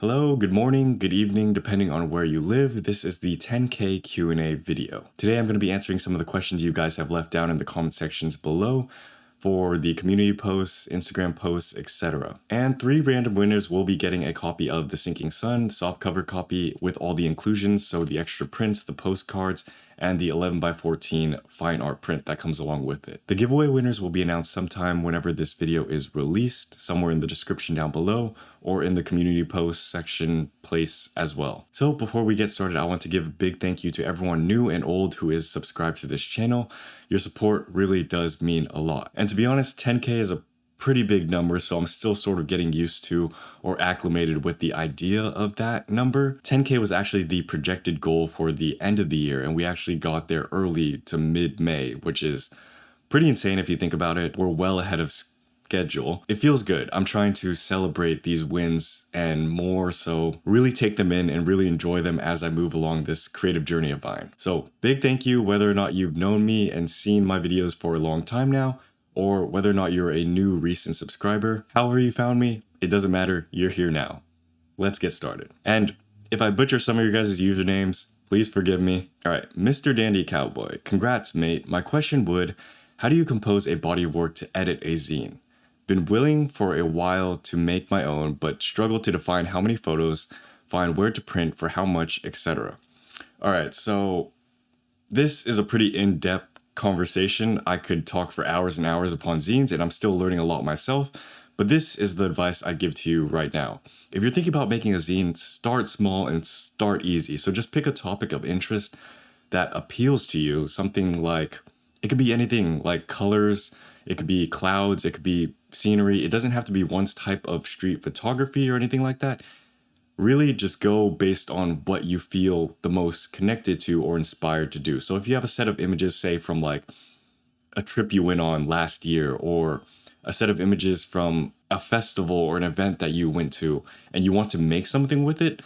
Hello, good morning, good evening, depending on where you live. This is the 10K Q&A video. Today I'm going to be answering some of the questions you guys have left down in the comment sections below for the community posts, Instagram posts, etc. And 3 random winners will be getting a copy of The Sinking Sun, softcover copy with all the inclusions, so the extra prints, the postcards, and the 11x14 fine art print that comes along with it. The giveaway winners will be announced sometime whenever this video is released, somewhere in the description down below, or in the community post section place as well. So before we get started, I want to give a big thank you to everyone new and old who is subscribed to this channel. Your support really does mean a lot. And to be honest, 10K is a pretty big number, so I'm still sort of getting used to or acclimated with the idea of that number. 10K was actually the projected goal for the end of the year, and we actually got there early to mid-May, which is pretty insane if you think about it. We're well ahead of schedule. It feels good. I'm trying to celebrate these wins and more so really take them in and really enjoy them as I move along this creative journey of mine. So big thank you whether or not you've known me and seen my videos for a long time now, or whether or not you're a new recent subscriber. However you found me, it doesn't matter, you're here now. Let's get started. And if I butcher some of your guys' usernames, please forgive me. All right, Mr. Dandy Cowboy, congrats mate. My question would, how do you compose a body of work to edit a zine? Been willing for a while to make my own, but struggle to define how many photos, find where to print for how much, etc. All right, so this is a pretty in-depth conversation. I could talk for hours and hours upon zines, and I'm still learning a lot myself, but this is the advice I'd give to you right now. If you're thinking about making a zine, start small and start easy. So just pick a topic of interest that appeals to you, something like, it could be anything like colors, it could be clouds, it could be scenery. It doesn't have to be one type of street photography or anything like that. Really just go based on what you feel the most connected to or inspired to do. So if you have a set of images, say from like a trip you went on last year, or a set of images from a festival or an event that you went to, and you want to make something with it,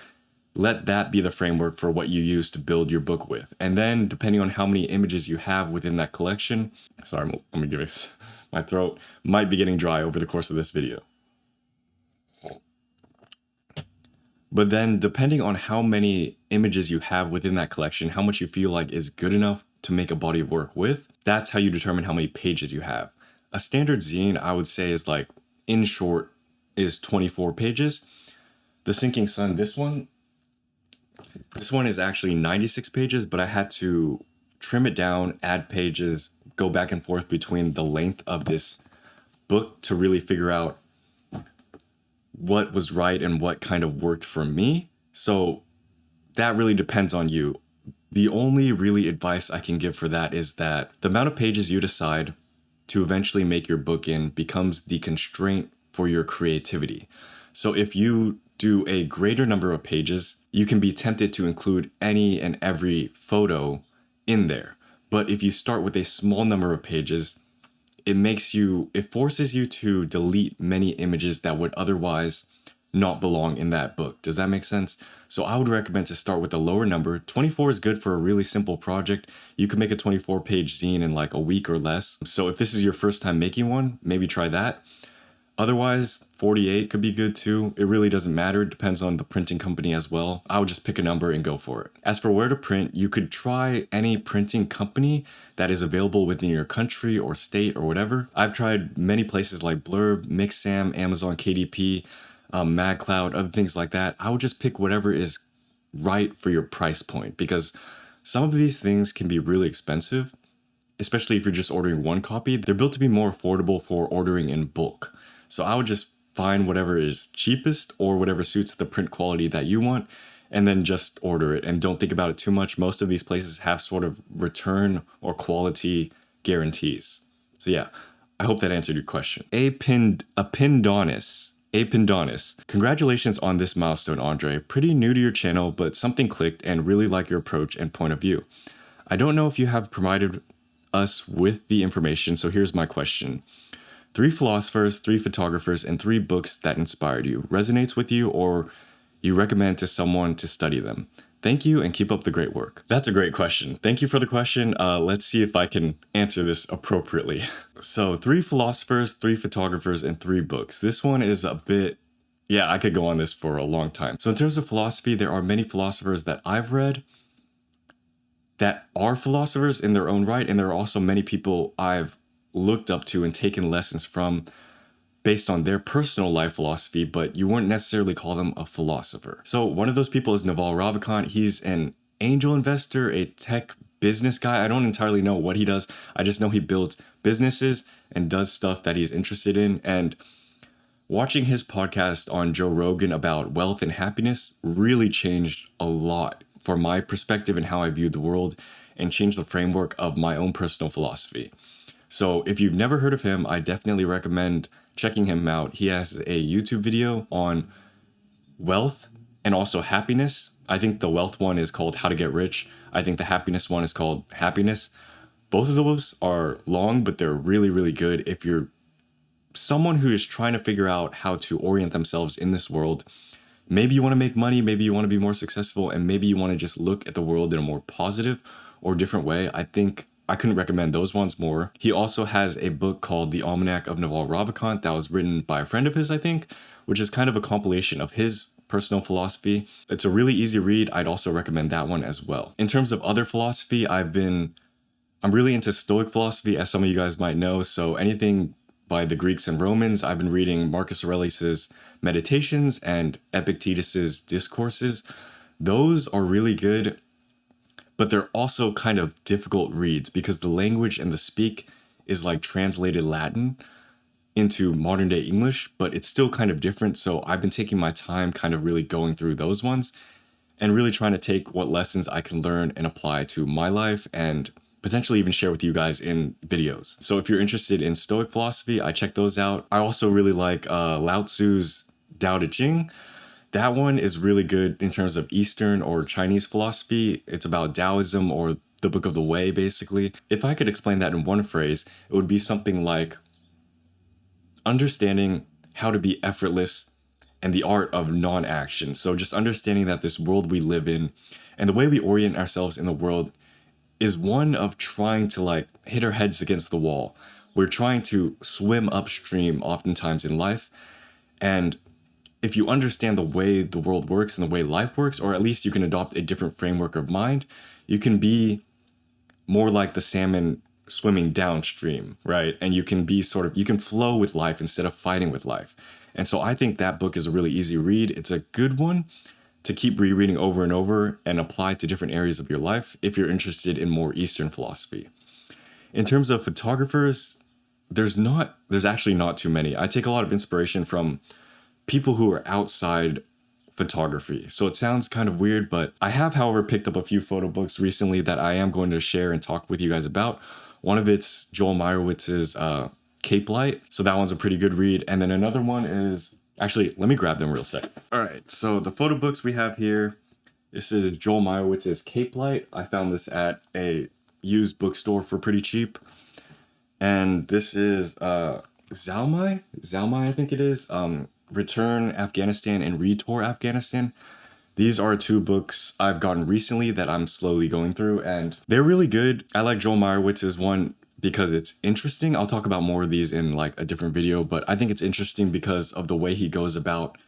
let that be the framework for what you use to build your book with. And then depending on how many images you have within that collection, sorry, let me give it, my throat might be getting dry over the course of this video. But then depending on how many images you have within that collection, how much you feel like is good enough to make a body of work with, that's how you determine how many pages you have. A standard zine, I would say, is like, in short, is 24 pages. The Sinking Sun, this one is actually 96 pages, but I had to trim it down, add pages, go back and forth between the length of this book to really figure out what was right and what kind of worked for me. So that really depends on you. The only really advice I can give for that is that the amount of pages you decide to eventually make your book in becomes the constraint for your creativity. So if you do a greater number of pages, you can be tempted to include any and every photo in there. But if you start with a small number of pages, it forces you to delete many images that would otherwise not belong in that book. Does that make sense? So I would recommend to start with a lower number. 24 is good for a really simple project. You can make a 24-page zine in like a week or less. So if this is your first time making one, maybe try that. Otherwise, 48 could be good too. It really doesn't matter. It depends on the printing company as well. I would just pick a number and go for it. As for where to print, you could try any printing company that is available within your country or state or whatever. I've tried many places like Blurb, Mixam, Amazon KDP, MagCloud, other things like that. I would just pick whatever is right for your price point, because some of these things can be really expensive, especially if you're just ordering one copy. They're built to be more affordable for ordering in bulk. So I would just find whatever is cheapest or whatever suits the print quality that you want, and then just order it and don't think about it too much. Most of these places have sort of return or quality guarantees. So yeah, I hope that answered your question. Apindonis. Congratulations on this milestone, Andre. Pretty new to your channel, but something clicked and really like your approach and point of view. I don't know if you have provided us with the information, so here's my question. 3 philosophers, 3 photographers, and 3 books that inspired you. Resonates with you or you recommend to someone to study them? Thank you and keep up the great work. That's a great question. Thank you for the question. Let's see if I can answer this appropriately. So 3 philosophers, 3 photographers, and 3 books. This one is a bit Yeah, I could go on this for a long time. So in terms of philosophy, there are many philosophers that I've read that are philosophers in their own right, and there are also many people I've looked up to and taken lessons from based on their personal life philosophy, but you wouldn't necessarily call them a philosopher. So one of those people is Naval Ravikant. He's an angel investor, a tech business guy. I don't entirely know what he does. I just know he builds businesses and does stuff that he's interested in. And watching his podcast on Joe Rogan about wealth and happiness really changed a lot for my perspective and how I viewed the world, and changed the framework of my own personal philosophy. So if you've never heard of him, I definitely recommend checking him out. He has a YouTube video on wealth and also happiness. I think the wealth one is called How to Get Rich. I think the happiness one is called Happiness. Both of those are long, but they're really, really good if you're someone who is trying to figure out how to orient themselves in this world. Maybe you want to make money, maybe you want to be more successful, and maybe you want to just look at the world in a more positive or different way. I think I couldn't recommend those ones more. He also has a book called The Almanac of Naval Ravikant that was written by a friend of his, I think, which is kind of a compilation of his personal philosophy. It's a really easy read. I'd also recommend that one as well. In terms of other philosophy, I'm really into Stoic philosophy, as some of you guys might know. So anything by the Greeks and Romans. I've been reading Marcus Aurelius's Meditations and Epictetus's Discourses. Those are really good, but they're also kind of difficult reads because the language and the speak is like translated Latin into modern day English, but it's still kind of different. So I've been taking my time kind of really going through those ones and really trying to take what lessons I can learn and apply to my life and potentially even share with you guys in videos. So if you're interested in Stoic philosophy, I check those out. I also really like Lao Tzu's Tao Te Ching. That one is really good in terms of Eastern or Chinese philosophy. It's about Taoism, or the Book of the Way, basically. If I could explain that in one phrase, it would be something like understanding how to be effortless and the art of non-action. So just understanding that this world we live in and the way we orient ourselves in the world is one of trying to like hit our heads against the wall. We're trying to swim upstream oftentimes in life. And if you understand the way the world works and the way life works, or at least you can adopt a different framework of mind, you can be more like the salmon swimming downstream, right? And you can be you can flow with life instead of fighting with life. And so I think that book is a really easy read. It's a good one to keep rereading over and over and apply to different areas of your life if you're interested in more Eastern philosophy. In terms of photographers, there's actually not too many. I take a lot of inspiration from people who are outside photography. So it sounds kind of weird, but I have, however, picked up a few photo books recently that I am going to share and talk with you guys about. One of it's Joel Meyerowitz's Cape Light. So that one's a pretty good read. And then another one is, actually, let me grab them real second. All right, so the photo books we have here, this is Joel Meyerowitz's Cape Light. I found this at a used bookstore for pretty cheap. And this is Zalmai, I think it is, Return Afghanistan and Retour Afghanistan. These are two books I've gotten recently that I'm slowly going through, and they're really good. I like Joel Meyerowitz's one because it's interesting. I'll talk about more of these in like a different video, but I think it's interesting because of the way he goes about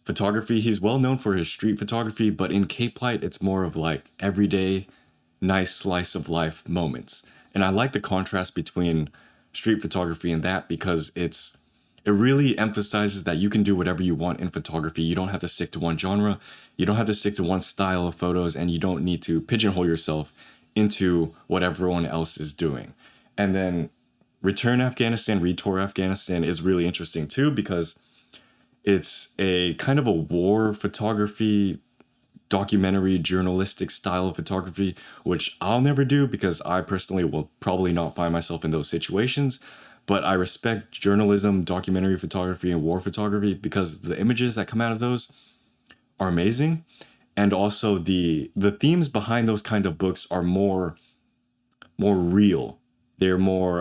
photography. He's well known for his street photography, but in Cape Light, it's more of like everyday, nice slice of life moments. And I like the contrast between street photography and that because it really emphasizes that you can do whatever you want in photography. You don't have to stick to one genre. You don't have to stick to one style of photos, and you don't need to pigeonhole yourself into what everyone else is doing. And then Return Afghanistan, Retour Afghanistan is really interesting too because it's a kind of a war photography, documentary, journalistic style of photography, which I'll never do because I personally will probably not find myself in those situations. But I respect journalism, documentary photography, and war photography because the images that come out of those are amazing. And also the themes behind those kind of books are more real. They're more,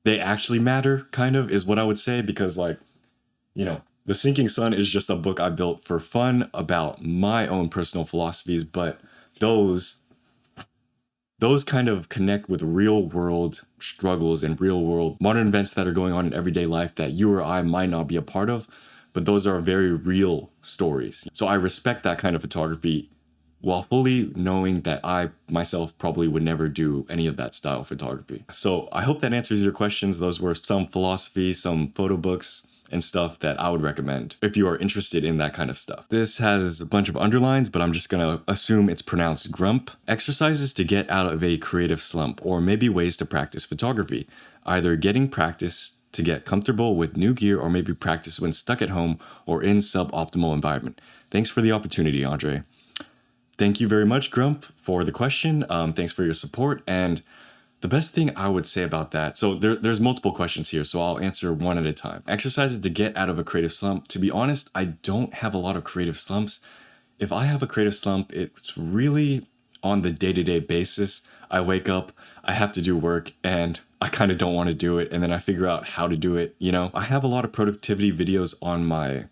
they actually matter, kind of, is what I would say, because like, The Sinking Sun is just a book I built for fun about my own personal philosophies, but those kind of connect with real world struggles and real world modern events that are going on in everyday life that you or I might not be a part of, but those are very real stories. So I respect that kind of photography while fully knowing that I myself probably would never do any of that style photography. So I hope that answers your questions. Those were some philosophy, some photo books and stuff that I would recommend if you are interested in that kind of stuff. This has a bunch of underlines, but I'm just gonna assume it's pronounced grump. Exercises to get out of a creative slump, or maybe ways to practice photography. Either getting practice to get comfortable with new gear, or maybe practice when stuck at home or in suboptimal environment. Thanks for the opportunity, Andre. Thank you very much, Grump, for the question. Thanks for your support. And the best thing I would say about that, so there's multiple questions here, so I'll answer one at a time. Exercises to get out of a creative slump. To be honest, I don't have a lot of creative slumps. If I have a creative slump, it's really on the day-to-day basis. I wake up, I have to do work, and I kind of don't want to do it, and then I figure out how to do it. I have a lot of productivity videos on my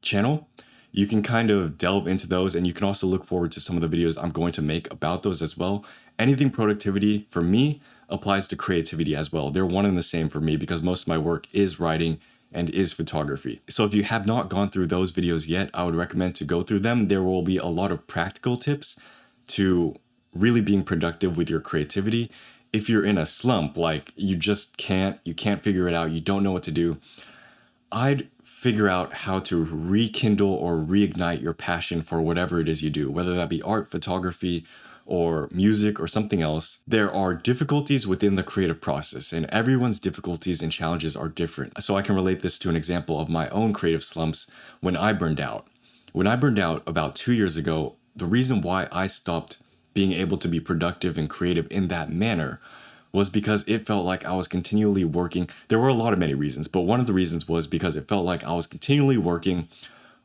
channel. You can kind of delve into those, and you can also look forward to some of the videos I'm going to make about those as well. Anything productivity for me applies to creativity as well. They're one and the same for me because most of my work is writing and is photography. So if you have not gone through those videos yet, I would recommend to go through them. There will be a lot of practical tips to really being productive with your creativity. If you're in a slump, like you can't figure it out, you don't know what to do, I'd figure out how to rekindle or reignite your passion for whatever it is you do, whether that be art, photography, or music, or something else. There are difficulties within the creative process, and everyone's difficulties and challenges are different. So I can relate this to an example of my own creative slumps when I burned out. When I burned out about 2 years ago, the reason why I stopped being able to be productive and creative in that manner was because it felt like I was continually working. There were a lot of many reasons, but one of the reasons was because it felt like I was continually working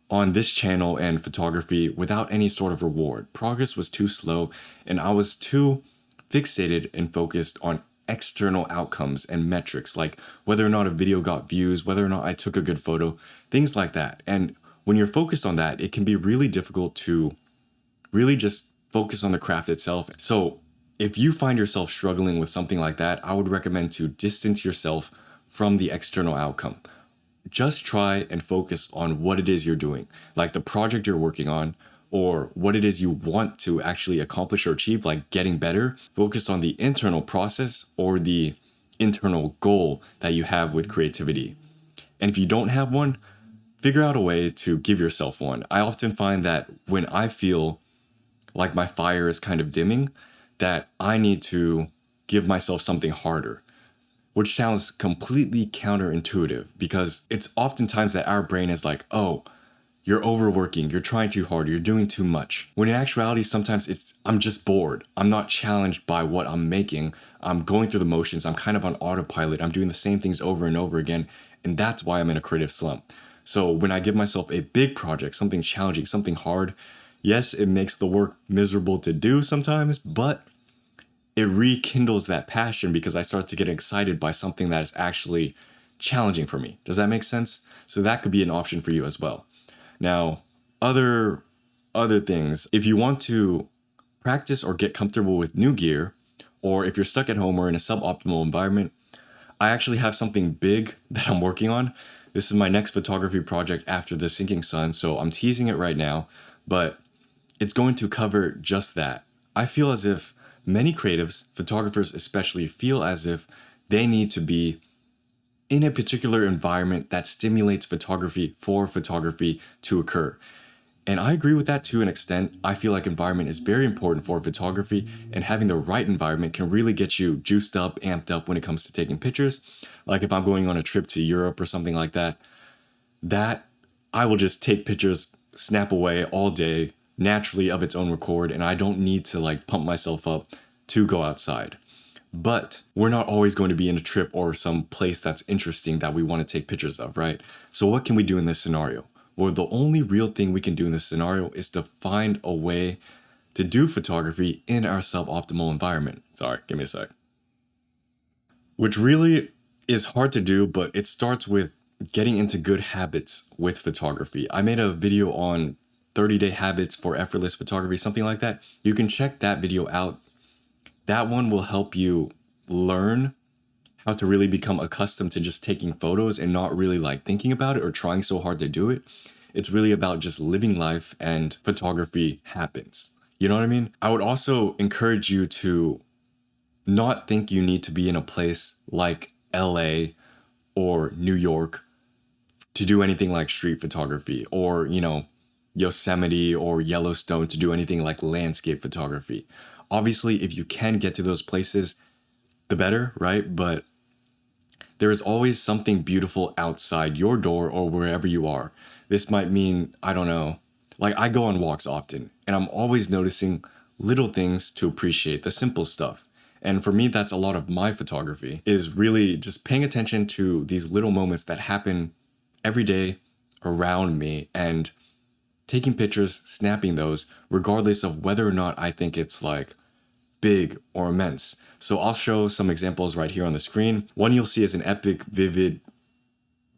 on this channel and photography without any sort of reward. Progress was too slow, and I was too fixated and focused on external outcomes and metrics, like whether or not a video got views, whether or not I took a good photo, things like that. And when you're focused on that, it can be really difficult to really just focus on the craft itself. So if you find yourself struggling with something like that, I would recommend to distance yourself from the external outcome. Just try and focus on what it is you're doing, like the project you're working on, or what it is you want to actually accomplish or achieve, like getting better. Focus on the internal process or the internal goal that you have with creativity. And if you don't have one, figure out a way to give yourself one. I often find that when I feel like my fire is kind of dimming, that I need to give myself something harder, which sounds completely counterintuitive because it's oftentimes that our brain is like, oh, you're overworking, you're trying too hard, you're doing too much. When in actuality, sometimes I'm just bored. I'm not challenged by what I'm making. I'm going through the motions. I'm kind of on autopilot. I'm doing the same things over and over again. And that's why I'm in a creative slump. So when I give myself a big project, something challenging, something hard, yes, it makes the work miserable to do sometimes, but it rekindles that passion because I start to get excited by something that is actually challenging for me. Does that make sense? So that could be an option for you as well. Now, other things, if you want to practice or get comfortable with new gear, or if you're stuck at home or in a suboptimal environment, I actually have something big that I'm working on. This is my next photography project after the sinking sun, so I'm teasing it right now, but it's going to cover just that. I feel as if many creatives, photographers especially, feel as if they need to be in a particular environment that stimulates photography for photography to occur. And I agree with that to an extent. I feel like environment is very important for photography, and having the right environment can really get you juiced up, amped up when it comes to taking pictures. Like if I'm going on a trip to Europe or something like that, I will just take pictures, snap away all day, naturally of its own accord, and I don't need to like pump myself up to go outside. But we're not always going to be in a trip or some place that's interesting that we want to take pictures of, right? So what can we do in this scenario? Well, the only real thing we can do in this scenario is to find a way to do photography in our suboptimal environment. Sorry, give me a sec. Which really is hard to do, but it starts with getting into good habits with photography. I made a video on 30-day habits for effortless photography, something like that. You can check that video out. That one will help you learn how to really become accustomed to just taking photos and not really like thinking about it or trying so hard to do it. It's really about just living life, and photography happens. You know what I mean? I would also encourage you to not think you need to be in a place like LA or New York to do anything like street photography, or, Yosemite or Yellowstone to do anything like landscape photography. Obviously, if you can get to those places, the better, right? But there is always something beautiful outside your door or wherever you are. This might mean, I don't know, like I go on walks often and I'm always noticing little things to appreciate, the simple stuff. And for me, that's a lot of my photography, is really just paying attention to these little moments that happen every day around me and taking pictures, snapping those, regardless of whether or not I think it's like big or immense. So I'll show some examples right here on the screen. One you'll see is an epic, vivid,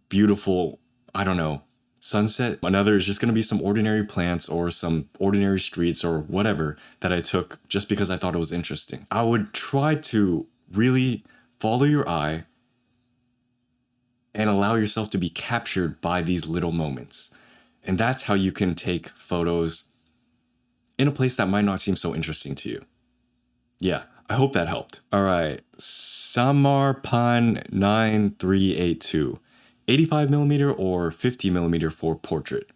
beautiful, I don't know, sunset. Another is just going to be some ordinary plants or some ordinary streets or whatever that I took just because I thought it was interesting. I would try to really follow your eye and allow yourself to be captured by these little moments. And that's how you can take photos in a place that might not seem so interesting to you. Yeah, I hope that helped. All right, Samarpan9382, 85mm or 50mm for portrait.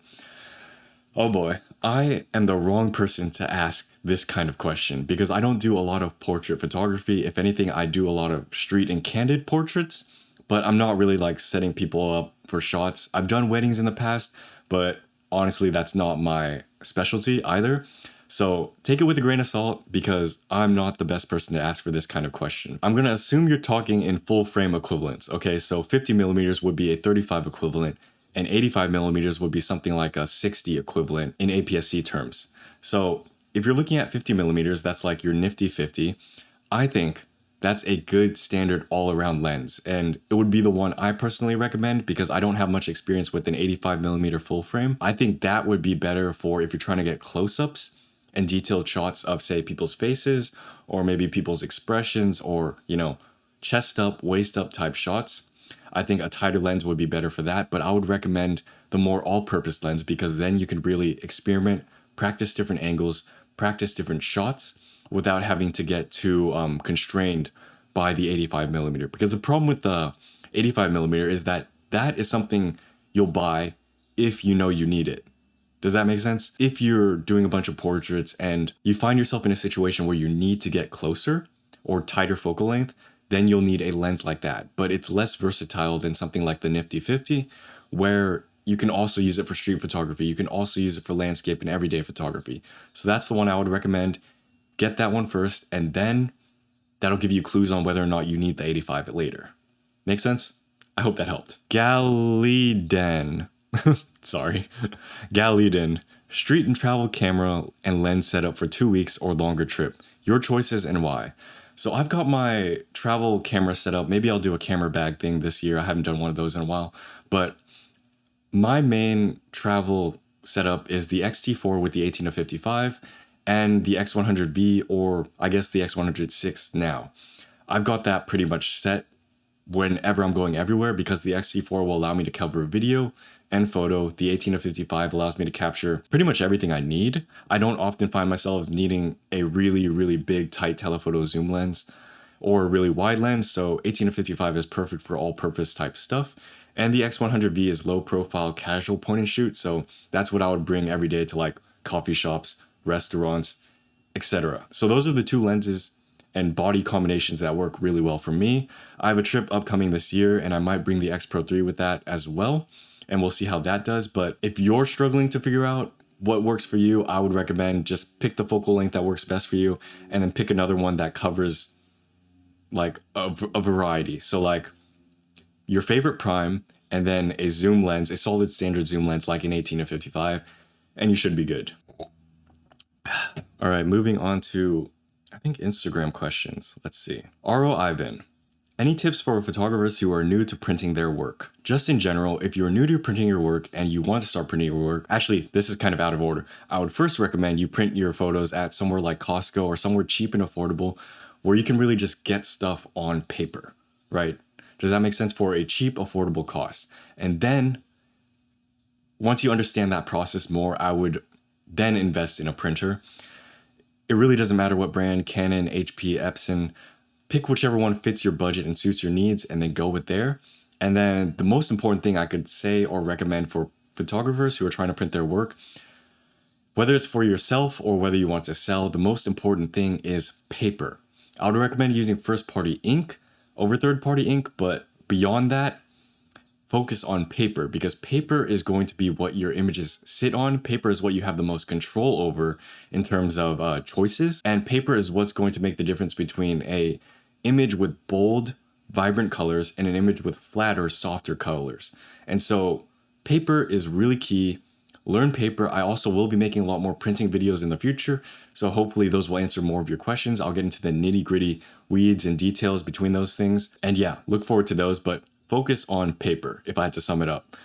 Oh boy, I am the wrong person to ask this kind of question because I don't do a lot of portrait photography. If anything, I do a lot of street and candid portraits, but I'm not really like setting people up for shots. I've done weddings in the past, but honestly, that's not my specialty either. So take it with a grain of salt because I'm not the best person to ask for this kind of question. I'm going to assume you're talking in full frame equivalents. Okay, so 50mm would be a 35 equivalent and 85mm would be something like a 60 equivalent in APS-C terms. So if you're looking at 50mm, that's like your nifty 50. I think that's a good standard all-around lens, and it would be the one I personally recommend because I don't have much experience with an 85mm full frame. I think that would be better for if you're trying to get close-ups and detailed shots of, say, people's faces or maybe people's expressions or, chest up, waist up type shots. I think a tighter lens would be better for that, but I would recommend the more all-purpose lens because then you can really experiment, practice different angles, practice different shots without having to get too constrained by the 85mm. Because the problem with the 85mm is that is something you'll buy if you know you need it. Does that make sense? If you're doing a bunch of portraits and you find yourself in a situation where you need to get closer or tighter focal length, then you'll need a lens like that. But it's less versatile than something like the Nifty 50, where you can also use it for street photography. You can also use it for landscape and everyday photography. So that's the one I would recommend. Get that one first, and then that'll give you clues on whether or not you need the 85 later. Make sense? I hope that helped. Galiden. Sorry. Galiden. Street and travel camera and lens setup for 2 weeks or longer trip. Your choices and why. So I've got my travel camera set up. Maybe I'll do a camera bag thing this year. I haven't done one of those in a while. But my main travel setup is the X-T4 with the 18-55 and the X100V, or I guess the X106 now. I've got that pretty much set whenever I'm going everywhere because the X-T4 will allow me to cover video and photo. The 18-55 allows me to capture pretty much everything I need. I don't often find myself needing a really, really big, tight telephoto zoom lens or a really wide lens, so 18-55 is perfect for all-purpose type stuff. And the X100V is low-profile, casual point and shoot, so that's what I would bring every day to like coffee shops, restaurants, etc. So those are the two lenses and body combinations that work really well for me. I have a trip upcoming this year, and I might bring the X Pro 3 with that as well, and we'll see how that does. But if you're struggling to figure out what works for you, I would recommend just pick the focal length that works best for you, and then pick another one that covers like a variety. So like your favorite prime, and then a zoom lens, a solid standard zoom lens like an 18-55, and you should be good. All right, moving on to, I think, Instagram questions. Let's see. Aro Ivan. Any tips for photographers who are new to printing their work? Just in general, if you're new to printing your work and you want to start printing your work, actually, this is kind of out of order. I would first recommend you print your photos at somewhere like Costco or somewhere cheap and affordable where you can really just get stuff on paper, right? Does that make sense? For a cheap, affordable cost. And then once you understand that process more, I would then invest in a printer. It really doesn't matter what brand, Canon, HP, Epson. Pick whichever one fits your budget and suits your needs and then go with there. And then the most important thing I could say or recommend for photographers who are trying to print their work, whether it's for yourself or whether you want to sell, the most important thing is paper. I would recommend using first-party ink over third-party ink, but beyond that, focus on paper, because paper is going to be what your images sit on. Paper is what you have the most control over in terms of choices. And paper is what's going to make the difference between a image with bold, vibrant colors and an image with flatter, softer colors. And so paper is really key. Learn paper. I also will be making a lot more printing videos in the future, so hopefully those will answer more of your questions. I'll get into the nitty-gritty weeds and details between those things. And yeah, look forward to those, but focus on paper, if I had to sum it up.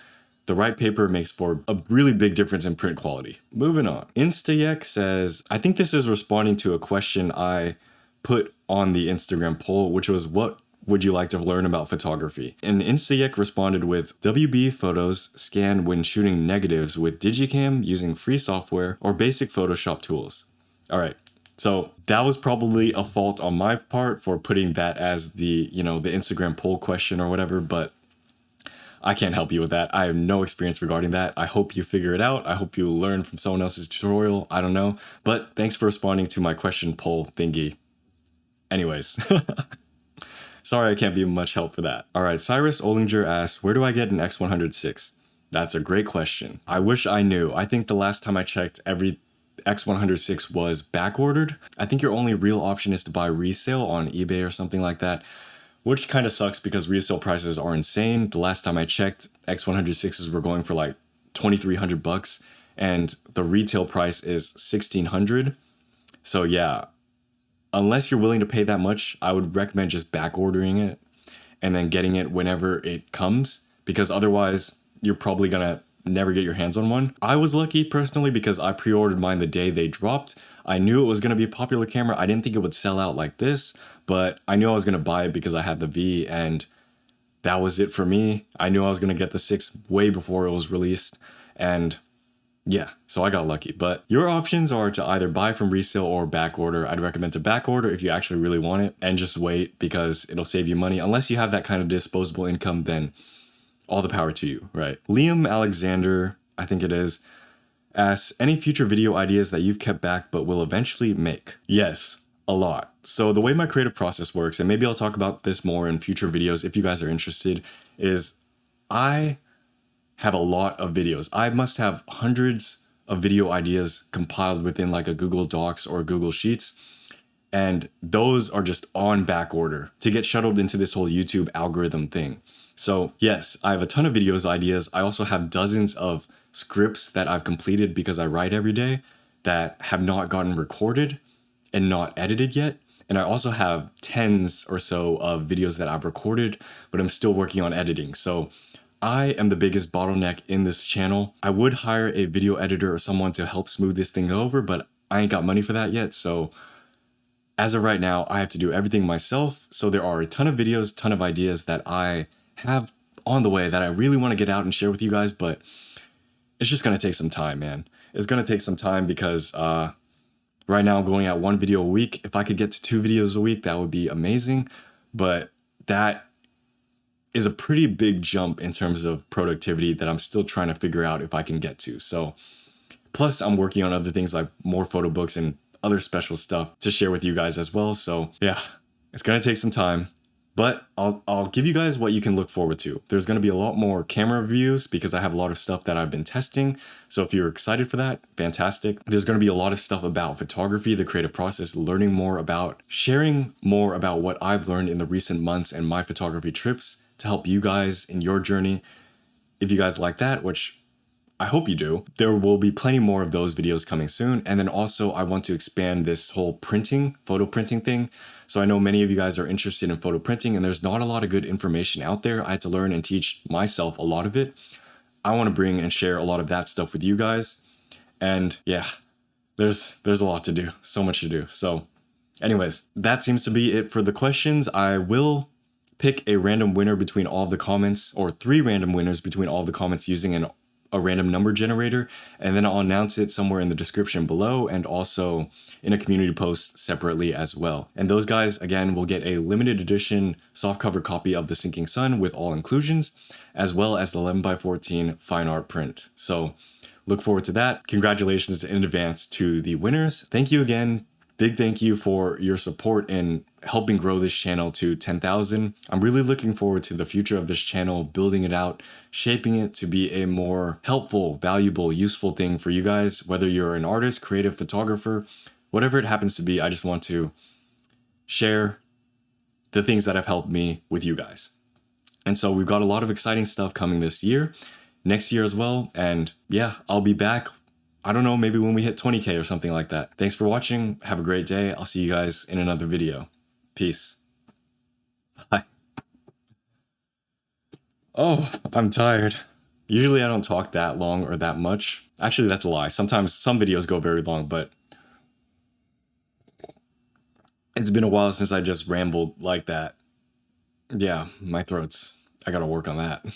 The right paper makes for a really big difference in print quality. Moving on. Instayek says, I think this is responding to a question I put on the Instagram poll, which was, what would you like to learn about photography? And Instayek responded with, WB photos scanned when shooting negatives with Digicam using free software or basic Photoshop tools. All right. So that was probably a fault on my part for putting that as the Instagram poll question or whatever, but I can't help you with that. I have no experience regarding that. I hope you figure it out. I hope you learn from someone else's tutorial. I don't know. But thanks for responding to my question poll thingy. Anyways. Sorry I can't be much help for that. All right, Cyrus Olinger asks, where do I get an x100VI? That's a great question. I wish I knew. I think the last time I checked, every x100VI was back ordered. I think your only real option is to buy resale on eBay or something like that, which kind of sucks because resale prices are insane. The last time I checked, x100VIs were going for like $2,300 and the retail price is $1,600. So yeah, unless you're willing to pay that much, I would recommend just back ordering it and then getting it whenever it comes, because otherwise you're probably gonna never get your hands on one. I was lucky personally because I pre-ordered mine the day they dropped. I knew it was gonna be a popular camera. I didn't think it would sell out like this, but I knew I was gonna buy it because I had the V, and that was it for me. I knew I was gonna get the 6 way before it was released, and yeah, so I got lucky. But your options are to either buy from resale or back order. I'd recommend to back order if you actually really want it, and just wait because it'll save you money. Unless you have that kind of disposable income, then all the power to you, right? Liam Alexander, I think it is, asks, any future video ideas that you've kept back but will eventually make? Yes, a lot. So the way my creative process works, and maybe I'll talk about this more in future videos if you guys are interested, is I have a lot of videos. I must have hundreds of video ideas compiled within like a Google Docs or Google Sheets. And those are just on back order to get shuttled into this whole YouTube algorithm thing. So yes, I have a ton of videos ideas. I also have dozens of scripts that I've completed because I write every day that have not gotten recorded and not edited yet. And I also have tens or so of videos that I've recorded, but I'm still working on editing. So I am the biggest bottleneck in this channel. I would hire a video editor or someone to help smooth this thing over, but I ain't got money for that yet. So as of right now, I have to do everything myself. So there are a ton of videos, ton of ideas that I have on the way that I really want to get out and share with you guys, but it's just going to take some time, man. It's going to take some time because right now I'm going at 1 video a week. If I could get to 2 videos a week, that would be amazing. But that is a pretty big jump in terms of productivity that I'm still trying to figure out if I can get to. So plus I'm working on other things like more photo books and other special stuff to share with you guys as well. So yeah, it's going to take some time, but I'll give you guys what you can look forward to. There's going to be a lot more camera reviews because I have a lot of stuff that I've been testing. So if you're excited for that, fantastic. There's going to be a lot of stuff about photography, the creative process, learning more about, sharing more about what I've learned in the recent months and my photography trips to help you guys in your journey. If you guys like that, which I hope you do, there will be plenty more of those videos coming soon. And then also I want to expand this whole printing, photo printing thing. So I know many of you guys are interested in photo printing and there's not a lot of good information out there. I had to learn and teach myself a lot of it. I want to bring and share a lot of that stuff with you guys. And yeah, there's a lot to do, so much to do. So anyways, that seems to be it for the questions. I will pick a random winner between all of the comments, or 3 random winners between all of the comments using a random number generator, and then I'll announce it somewhere in the description below and also in a community post separately as well. And those guys, again, will get a limited edition softcover copy of The Sinking Sun with all inclusions, as well as the 11x14 fine art print. So look forward to that. Congratulations in advance to the winners. Thank you again. Big thank you for your support in helping grow this channel to 10,000. I'm really looking forward to the future of this channel, building it out, shaping it to be a more helpful, valuable, useful thing for you guys, whether you're an artist, creative photographer, whatever it happens to be. I just want to share the things that have helped me with you guys. And so we've got a lot of exciting stuff coming this year, next year as well. And yeah, I'll be back. I don't know, maybe when we hit 20K or something like that. Thanks for watching. Have a great day. I'll see you guys in another video. Peace. Bye. Oh, I'm tired. Usually I don't talk that long or that much. Actually, that's a lie. Sometimes some videos go very long, but it's been a while since I just rambled like that. Yeah, my throat's... I gotta work on that.